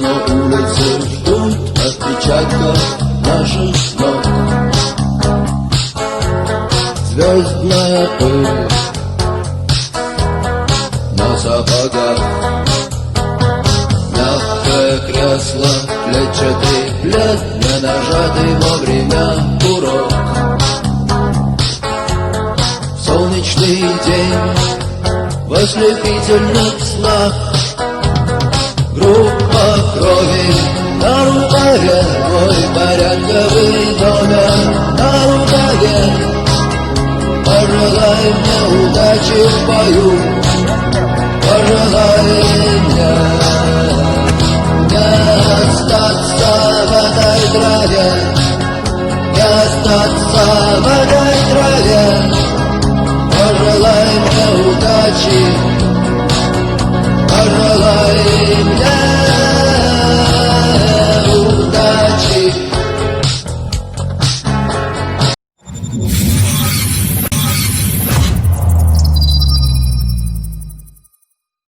На улице ждут отпечатков наших ног. Звездная пыль на сапогах, мягкое кресло, клетчатый плед, не нажатый вовремя курок. Солнечный день в ослепительных снах, группа крови на рукаве, мой порядковый номер на рукаве. Пожелай мне удачи в бою, пожелай мне